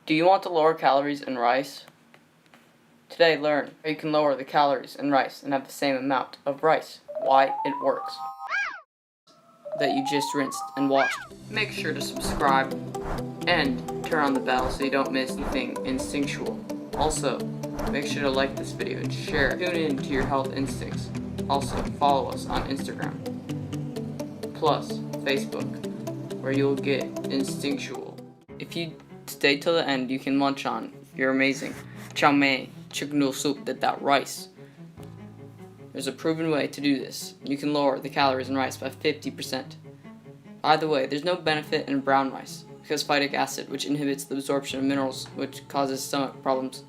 Do you want to lower calories in rice? Today learn how you can lower the calories in rice and have the same amount of rice. Why it works. That you just rinsed and washed. Make sure to subscribe and turn on the bell so you don't miss anything instinctual. Also, make sure to like this video and share it. Tune in to your health instincts. Also, follow us on Instagram, plus Facebook, where you'll get instinctual. If you stay till the end, you can munch on your amazing chow mein chicken noodle soup that rice. There's a proven way to do this. You can lower the calories in rice by 50%. By the way, there's no benefit in brown rice because phytic acid, which inhibits the absorption of minerals, which causes stomach problems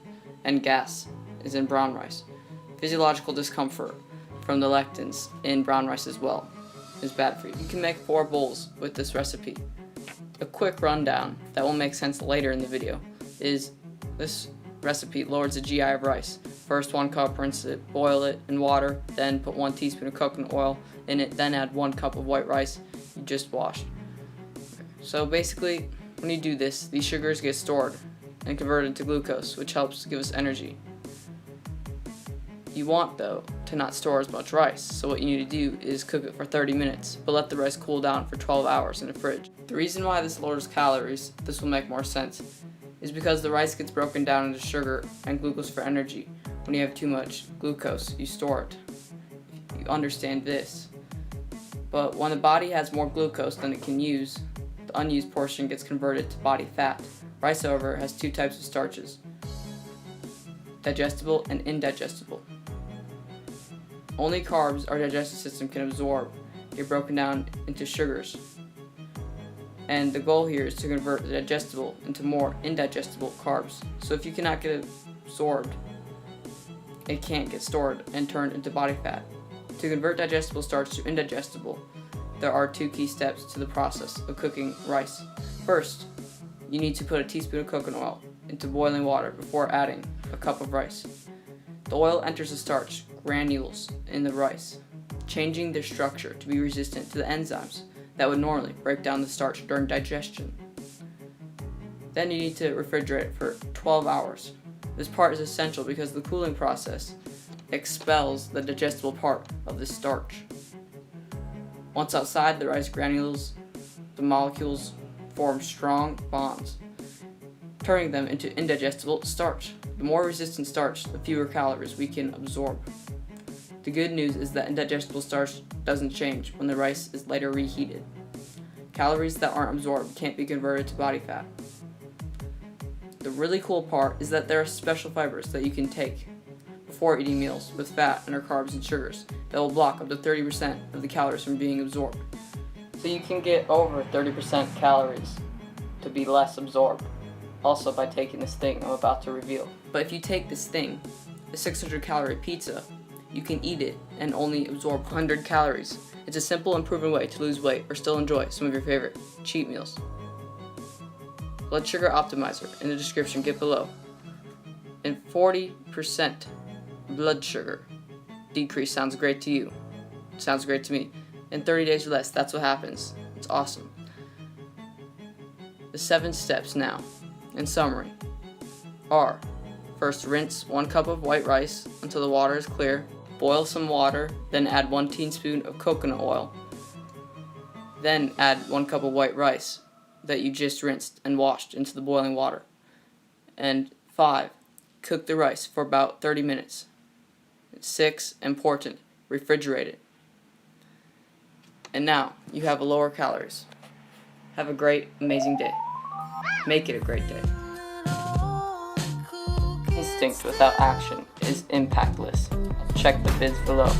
and gas, is in brown rice. Physiological discomfort from the lectins in brown rice as well is bad for you. You can make 4 bowls with this recipe. A quick rundown that will make sense later in the video is this recipe lowers the GI of rice. First 1 cup, rinse it, boil it in water, then put 1 teaspoon of coconut oil in it, then add 1 cup of white rice you just washed. So basically, when you do this, these sugars get stored and converted to glucose, which helps give us energy. You want, though, to not store as much rice, so what you need to do is cook it for 30 minutes, but let the rice cool down for 12 hours in the fridge. The reason why this lowers calories, this will make more sense, is because the rice gets broken down into sugar and glucose for energy. When you have too much glucose, you store it. You understand this. But when the body has more glucose than it can use, the unused portion gets converted to body fat. Rice, however, has 2 types of starches, digestible and indigestible. Only carbs our digestive system can absorb get broken down into sugars. And the goal here is to convert the digestible into more indigestible carbs. So if you cannot get it absorbed, it can't get stored and turned into body fat. To convert digestible starch to indigestible, there are 2 key steps to the process of cooking rice. First, you need to put a teaspoon of coconut oil into boiling water before adding a cup of rice. The oil enters the starch granules in the rice, changing their structure to be resistant to the enzymes that would normally break down the starch during digestion. Then you need to refrigerate it for 12 hours. This part is essential because the cooling process expels the digestible part of the starch. Once outside the rice granules, the molecules form strong bonds, turning them into indigestible starch. The more resistant starch, the fewer calories we can absorb. The good news is that indigestible starch doesn't change when the rice is later reheated. Calories that aren't absorbed can't be converted to body fat. The really cool part is that there are special fibers that you can take before eating meals with fat and or carbs and sugars that will block up to 30% of the calories from being absorbed. So you can get over 30% calories to be less absorbed, also by taking this thing I'm about to reveal. But if you take this thing, a 600 calorie pizza, you can eat it and only absorb 100 calories. It's a simple and proven way to lose weight or still enjoy some of your favorite cheat meals. Blood sugar optimizer in the description, get below. And 40% blood sugar decrease sounds great to you. Sounds great to me. In 30 days or less, that's what happens. It's awesome. The 7 steps now, in summary, are: first, rinse 1 cup of white rice until the water is clear. Boil some water, then add 1 teaspoon of coconut oil. Then add 1 cup of white rice that you just rinsed and washed into the boiling water. And 5, cook the rice for about 30 minutes. 6, important, refrigerate it. And now you have a lower calories. Have a great, amazing day. Make it a great day. Instinct without action is impactless. Check the vids below.